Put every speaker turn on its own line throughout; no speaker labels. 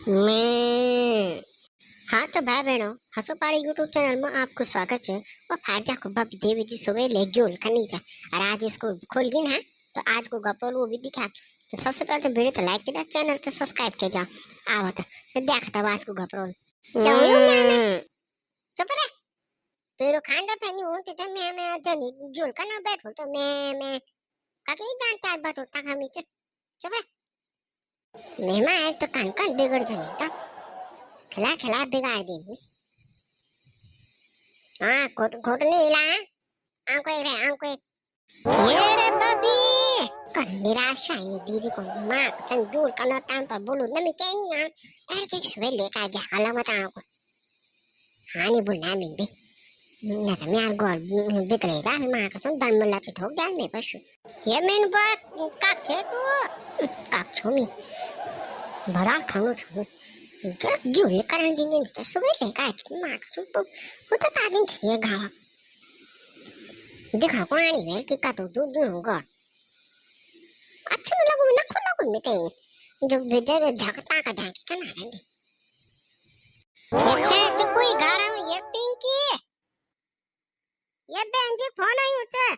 मैं हाँ तो भाई बहनों हंसो पाड़ी यूट्यूब चैनल में आपको स्वागत है। और फायदा को बाप देवी जी सुबह ले जोल खनी जा और आज इसको खोल गिन है तो आज को गप्पो वो भी दिखा। तो सबसे पहले तो वीडियो तो लाइक कर दे, चैनल तो सब्सक्राइब कर जा। आओ तो देखता आज को गप्पो जाऊं मैं चुप रे। तेरो खांदा पहनी हूं तो मैं जनी जोल का ना बैठो तो मैं काकी जान चार बात होता हमी चुप रे। मैं एक तो कान कान बिगड़ जानी था खिला खिला बिगाड़ दी। हाँ खोट नहीं हिला आंको एक रे आंको एक ये रे बबी कर निराशा ये दीदी को माँ चल दूर करना टाइम पर बोलूं ना मैं कहीं यार यार के सुबह लेकर आ गया हाला मत आंको हाँ नहीं बोलना मैं भी ना तो मैं यार गोल बिकले जा माँ का तुम दम मल्ला तो ठोक जान मैं पशु ये मैंने बात काक छे तू काक छोमी बड़ा खानो छो क्यों लेकर आने दिन तो सुबह लेकर आ माँ का तुम वो तो तादिन खिए गावा देखा कौन आनी है कि का तो दूध दूध होगा अच्छा न लगो नखो लगो में कहीं जो विजय झकता का झांकी का ना रहेंगे अच्छा जो कोई गारा में ये पिंकी ये बेंजी फोन आई उसे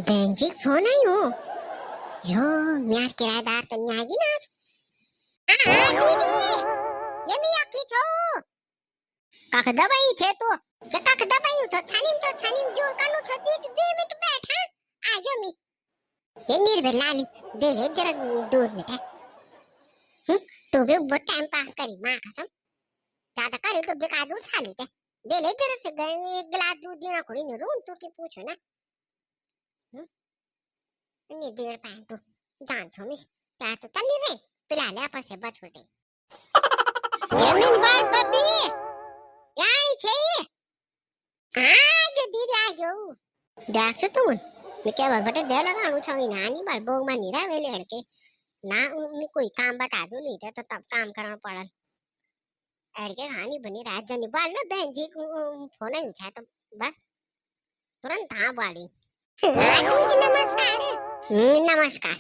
बेंजी फोन आई हो यो म्यार किराएदार तो नहीं आएगी ना आज हाँ दीदी ये मैं आकी छो काक दबाई छे तो क्या काक दबाई तो छानीम जोर कानो छ दीदी 2 मिनट बैठ हां आ गयो मी ये निर्भय लाली दे ले जरा दूध में था तो भी वो टाइम पास करी माँ कसम ज्यादा करे तो बेकार दूध खा लेते दे ले जरा से एक गिलास दूध देना कोई नहीं रो तो के पूछो ना नहीं देर पाए तो जान छो मैं क्या तो तनी रे पिला ले आपस से बच पड़ते ये मिन बात बब्बी यानी छे आ जो दीदी आ जो देख छ तू मैं क्या बार बटे दे लगाणू छई नानी बार बोग में नहीं रहे लड़के ना मैं कोई काम बता दो नहीं तो तब काम करना पड़ा लड़के कहानी बनी रात जनी बाल ना बहन जी को फोन ही उठाया तो बस तुरंत हाँ बाली दीदी नमस्कार नमस्कार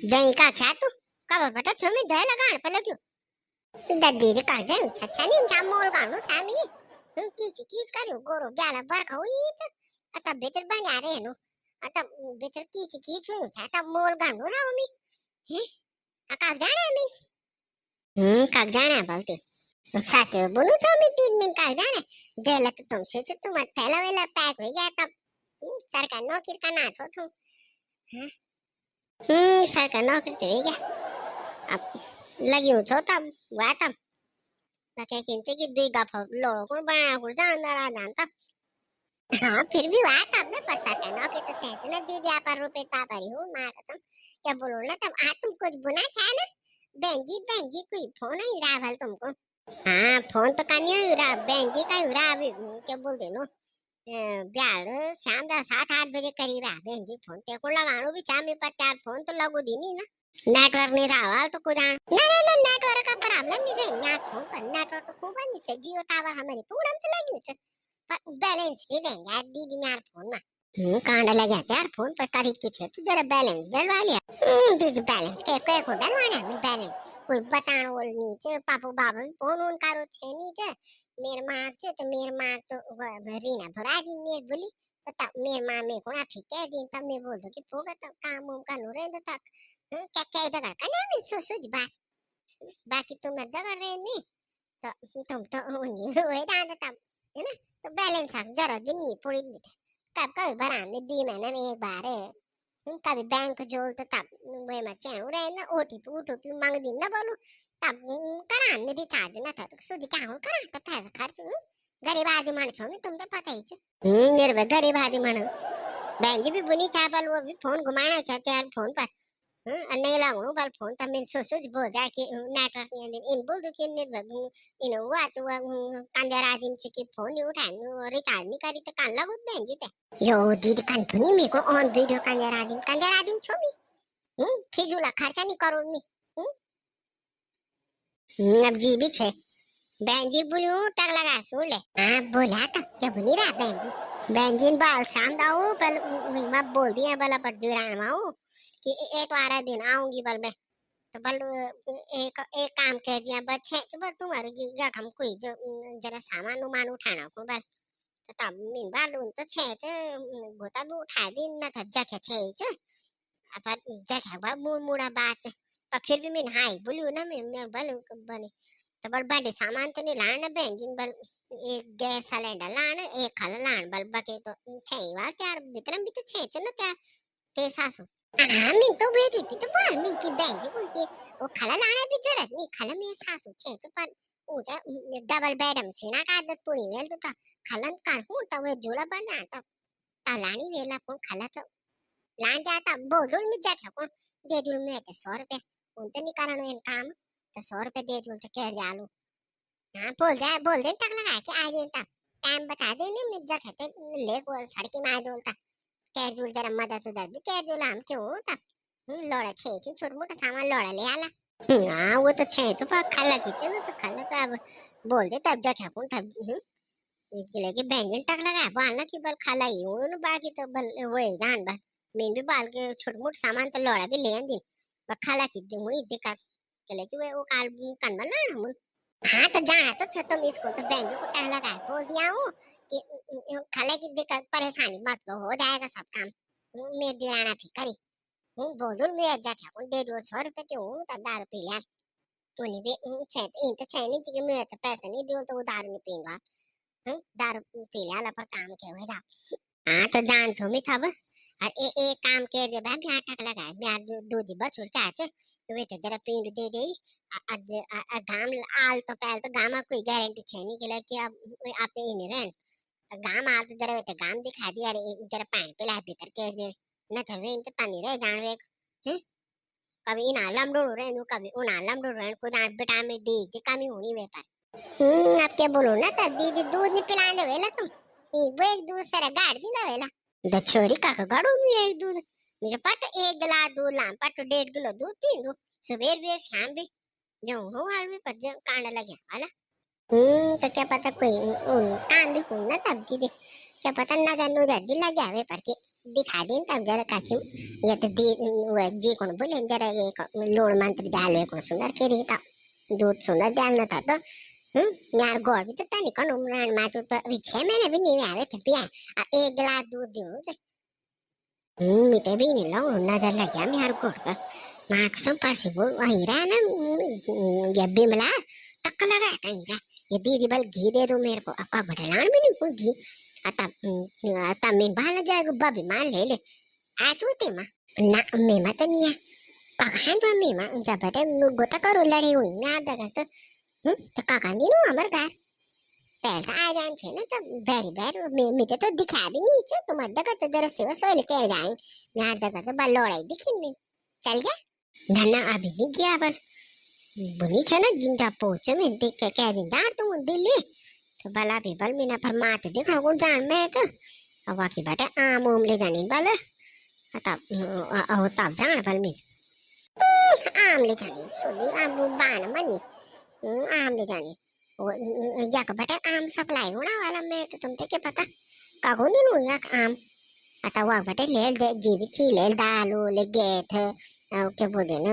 जई का छा तू कब बटा छो में दे लगाण पर लग्यो दद्दी रे का दे अच्छा नहीं जा मोल गानो थामी तुम कीच करियो गोरो ब्याला बरखा हुई तो आता बेटर बना रे नो आता बेटर कीच हो था मोल गानो राव मी हैं का जाने मी का जाने बोलते साथ बोलू तो मैं 3 मिनट का जाने जेल तो तुम सोचो तुम थैला वेला पैक हो गया तब सरकार नौकरी का ना छो तुम सरकार नौकरी तो हो गया अब लगी हो छो तब वातम लगे किंचे की दुई गफ लोड़ो को बना को जानदार जानता हाँ फिर भी बात आपने पता था नौकरी तो कहते ना दीदी आप रुपए पापरी हो मां कसम क्या बोलो ना तब आज तुम कुछ बुना था ना बेंजी कोई फोन ही रावल तुमको हाँ फोन तो करनी है बेंजी का अभी क्या बोलते नो ब्याल शाम का 7-8 बजे करीब आ बेंजी फोन ते को लगाणो भी चाह में 50 फोन तो लगो दी नहीं ना नेटवर्क नहीं रहा तो कुछ ना नेटवर्क का प्रॉब्लम नहीं है यहाँ फोन पर नेटवर्क तो खूब नहीं है जियो टावर हमारी पूरा तो लगी है पर बैलेंस नहीं देंगे यार दीदी यार फोन में कांड लग जाते यार फोन पर तारीख की छे तो जरा बैलेंस डलवा लिया दीदी बैलेंस के को डलवाना है बैलेंस कोई बताण बोल नीचे पापू बाबू फोन उन करो छे नीचे मेर मां छे तो मेर मां तो रीना भरा दी मेर बोली तो तब मेर मां में को ना फिके दी तब मैं बोल दो कि फोगा तो काम उम का नो रहे तक क्या जगह का ना मैं सोच बाकी तुम जगह रहे नहीं तो तुम तो उन्हीं हुए जान तब है ना तो बैलेंस आप जरा भी नहीं पूरी तब कभी भरा में 2 महीने में एक बार है कभी बैंक जोल तो तब वे में चैन रहे ना ओटीपी मांग दी ना बोलू तब करा में रिचार्ज ना था सुधी क्या हो करा तो पैसा खर्च गरीब आदमी मानस हो तुम तो पता ही है निर्भय गरीब आदमी मानस बहन जी भी बुनी था पर वो भी फोन घुमाना चाहते यार फोन पर नहीं लागू पर फोन तब मैं सोच बोल जा कि नेटवर्क नहीं इन बोल दो कि निर्भय इन हुआ तो कंजर आदमी से कि फोन नहीं उठाए रिचार्ज नहीं करी तो कान लगो बहन जी ते यो दीदी कान धुनी मेरे को ऑन वीडियो कंजर आदमी छो भी फिजूला खर्चा नहीं करो मी अब जी भी छे बहन जी बोलू टक लगा सुन ले हाँ बोला तो क्या बनी रहा बहन जी बाल शाम दाऊ कल मैं बोल दिया भला पर दुरान माऊ कि एक बार दिन आऊंगी बल मैं तो बल एक एक काम कह दिया बच्चे तो बस तुम्हारे गा हम कोई जो जरा सामान उमान उठाना को बल तो तब मिन बालून तो छे तो गोता भी उठा दी ना था जखे छे च अपन जखे बा मुड़ा बात पर फिर भी मिन हाई बोलियो ना मैं बल बने तो बल बड़े सामान तो नहीं लाना बेंजिन बल एक गैस सिलेंडर लाना एक खल लान बल बके तो छे वाल त्यार विक्रम भी तो छे च ना त्यार तेरे सासू मी तो बेटी थी तो पर मी की बहन कोई के वो खला लाने भी जरूरत नहीं खला मेरे सासू छे तो पर उधर डबल बेडम सीना का आदत पड़ी वेल तो खलन कर हूं तो वे जोला बना तो लानी वेला को खला तो लान जाता बोल मी जाता को दे दूं मैं तो 100 रुपए उनते नहीं कारण वे काम तो 100 रुपए दे दूं तो कह जालू हां बोल दे तक लगा के आ जाए तब टाइम बता दे नहीं मैं जाते ले को सड़की में आ बोलता कह दूं जरा मदद उदद कह दूं हम क्यों होता लोड़ा छे कि छोटा मोटा सामान लोड़ा ले आला हाँ वो तो छे तो पर खाला खींचे ना तो खाला तो अब बोल दे तब जाके कौन तब लेके बैंगन टक लगा बाल की बल खाला ही हूँ ना बाकी तो बल वो है जान बल मैं भी बाल के छोटे मोटे सामान तो लोड़ा भी ले आंदी पर खाला खींच दूँ वही दिक्कत के लेके वो काल कन बल ना हम हाँ तो जाना तो छतो मैं इसको तो बैंगन को टक लगा बोल दिया हूँ कि खाला की दिक्कत परेशानी मत लो हो जाएगा सब काम मैं दिलाना थी करी बोलून मी जाख्या कोण दे दिवस 100 रुपये के हूँ तो दारू पी लिया कोणी भी छे तो छे नहीं कि मैं तो पैसे नहीं दूं तो वो दारू नहीं पीऊंगा दारू पी लिया पर काम के हुए जा हाँ तो जान छो मी था और एक काम के दे भाई ब्याह टक लगा ब्याह दूध बचुर क्या चे तो वे तो जरा पिंड दे दे गाम आल तो पहले तो गामा कोई गारंटी छे नहीं के लिए कि अब आप ही नहीं रहन गाम आल तो जरा वे तो गाम दिखा दिया जरा पानी पिला भीतर के दे न तो वे इनके तनी रह जान वे कभी इन आलम डोड़ रहे हैं कभी उन आलम डोड़ रहे हैं खुद आठ विटामिन डी की कमी होनी वे पर अब क्या बोलो ना तो दीदी दूध नहीं पिलाने वेला तुम वो एक दूध सारा गाड़ दी ना वेला दछोरी का गाड़ो भी एक दूध मेरे पास एक गिलास दूध लाम पास 1.5 किलो दूध पी दो सवेर भी शाम भी जो हो हाल में पर जो कांड लगे वाला तो क्या पता कोई काम भी हो ना तब दीदी क्या पता नजर नुजर जी लग जावे पर के दिखा दें तब जरा काकी ये तो दी वो जी कौन बोले जरा ये लोण मंत्र डाल वे कौन सुंदर के रीता दूध सुंदर डालना था तो यार गोड़ भी तो तनी कौन उमरान मा तो अभी 6 महीने भी नहीं आवे थे पिया एक गिलास दूध दूं मीठे भी नहीं लो नजर लग गया यार गोड़ पर माँ कसम पासी वो वहीं रहा ना ये बिमला टक्क लगा कहीं रहा ये दीदी बल घी दे दो मेरे को आपका बटलान भी नहीं कोई घी आता मैं बाहर जाएगा बबी मान ले ले आज होते माँ ना मैं मत नहीं है कहाँ तो मैं माँ जब बेटे गोता करो लड़ी हुई मैं आधा घंटा तो काका नहीं नो हमारे घर पहले आ जान छे ना तो बेरी बेरी मैं तो दिखा भी नहीं छे तुम आधा घंटा जरा सेवा सोए लेके आ जाएं मैं आधा घंटा बल लोड़ाई दिखी नहीं चल गया धन्ना अभी नहीं गया बल बुनी छे ना जिंदा पहुंचे मैं देख के कह दिन डार तुम दिल्ली तो भला भी बल मीना पर माते देख लो कौन जान मैं तो अब वाकी बेटे आम ओम ले जानी बल तब जान बल मी आम ले जानी सोनी आम बाण मनी आम ले जानी जाक बेटे आम सप्लाई होना वाला मैं तो तुमसे क्या पता कागो दिन हुआ आम आता हुआ बेटे ले जीवी थी ले दालू ले गए थे क्या बोलते ना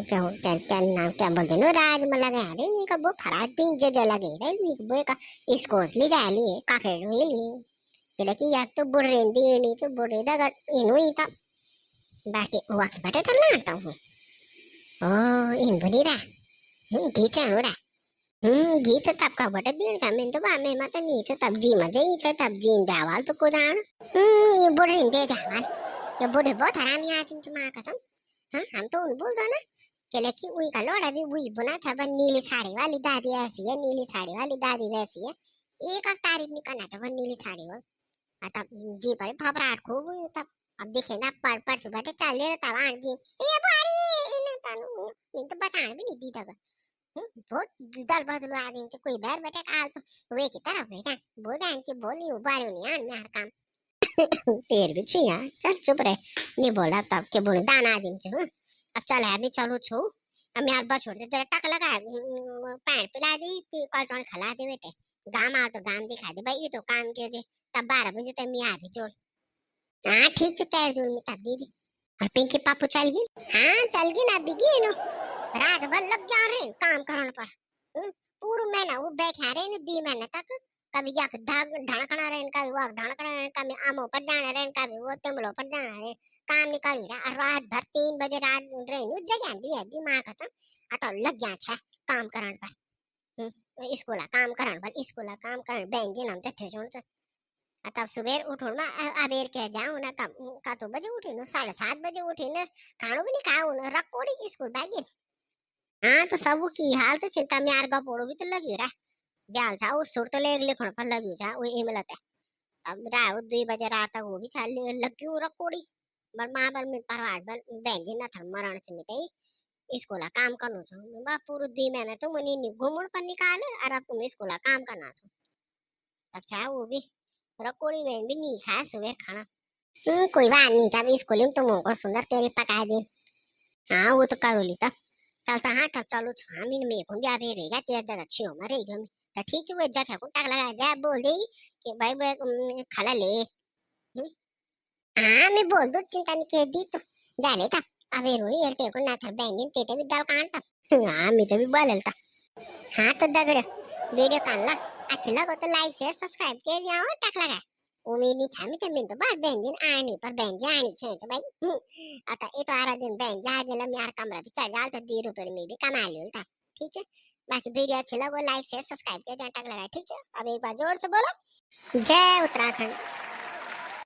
क्या नाम क्या बोलते ना राज में लगा रहे नहीं का वो खराब पिंक जगह लगे रहे वो का इसको ले जा लिए काके ली એટલે કે યાક તો બુરેંદી એની તો બુરેદા એનું ઈ તા બાકી વાકી બટે તો લાડતા હું ઓ ઈન બનીરા ઘી ચાણોરા ઘી તો તપકા બટે દીડ કા મેં તો બામે માં તો ની તો તબજી માં જઈ તો તબજી દાવાલ તો को जान ये बुरेंदे दावाल ये बुरे बहुत हरामी आदमी तो मां कसम हाँ हम तो उन बोल दो ना कि लेकिन उई का लोड़ा भी वही बुना था बन नीली साड़ी वाली दादी ऐसी है नीली साड़ी वाली दादी वैसी है एक तारीफ नहीं करना था वो नीली साड़ी वो आता जी पर फबराट खूब तब अब देखे ना पर सुबह के चल दे तब आन जी ये बारी इन तनु मैं तो बचान भी नहीं दी तब बहुत दल बदलो आदमी के कोई बैर बैठे काल तो वे की तरफ है क्या बोल जान के बोली उबारी नहीं आन में हर काम तेर भी छी यार चल चुप रहे नहीं बोला तब के बोले दाना आदमी छू अब चल है भी चलो छू अब मैं अब्बा छोड़ दे तेरा टक लगा पैर पिला दी कल चल खिला दे बेटे गाम आ तो गाम दिखा दे भाई ये तो काम के दे तब 12 बजे तक मैं आ भी जोड़ हाँ ठीक है कह दूँ मैं तब दीदी और पिंकी पापू चल गई। हाँ चल गई ना बिगी नो। रात भर लग जा रहे काम करने पर। पूरा महीना वो बैठा रहे दी महीने तक। कभी जाके ढणकना रहे, कभी वो ढणकना रहे, कभी आमो पर जाना रहे, कभी वो तिमलो पर जाना रहे। काम नहीं कर रहा और रात भर 3 बजे रात रहे नु जगह दिमाग खत्म। आ तो लग गया है काम करने पर। स्कूल काम करने पर, स्कूल काम करने बहन जी नाम थे छोड़। तब सुबह उठो ना अबेर के जाऊं ना तब का तो बजे उठी नो 7:30 बजे उठी ने खाणो भी नहीं खाऊं ना रकोड़ी स्कूल भागी। हाँ तो सब की हाल तो चिंता में यार गपोड़ो भी तो लगी रहा। ब्याल था उस सुर तो ले लिखण पर लगी था वो इमलत है। अब रात 2 बजे रात तक वो भी चल लगी वो रकोड़ी। बर मां बर में परवाज बर बहन जी ना था मरण से मिटे स्कूल काम करनो छो बा पूरे दी मैंने तो मनी घुमड़ पर निकाले और अब तुम स्कूल काम करना छो। तब चाहे वो भी रकोड़ी बहन भी नहीं खाया सुबह खाना। कोई बात नहीं जब स्कूल में तुम को सुंदर तेरी पका दे। हाँ वो तो करो ली तब चलता। हाँ तब चलो हामी ने मेरे को भी आवे रहेगा तेरे दादा अच्छी उम्र रहेगी हमें। तो ठीक है वो जगह को टक लगा जा बोल दे कि भाई वो खाला ले। हाँ मैं बोल दो चिंता नहीं कर दी तो जा ले तब। अबे रोई ये तेरे को ना था बहन तेरे भी दल कान तब। हाँ मैं तो भी बोल था। हाँ तो दगड़ वीडियो कान ला अच्छी लगो तो लाइक शेयर सब्सक्राइब कर दिया और टक लगा। उम्मीद नहीं था मैं तो बार बहन दिन आनी पर बहन जी आनी छे तो भाई। आता ये तो आरा दिन बहन जा जलम यार कमरा भी चल जाल तो 2 रुपए में भी कमा लियो था। ठीक है बाकी वीडियो अच्छी लगो लाइक शेयर सब्सक्राइब कर दिया टक लगा। ठीक है अब एक बार जोर से बोलो जय उत्तराखंड।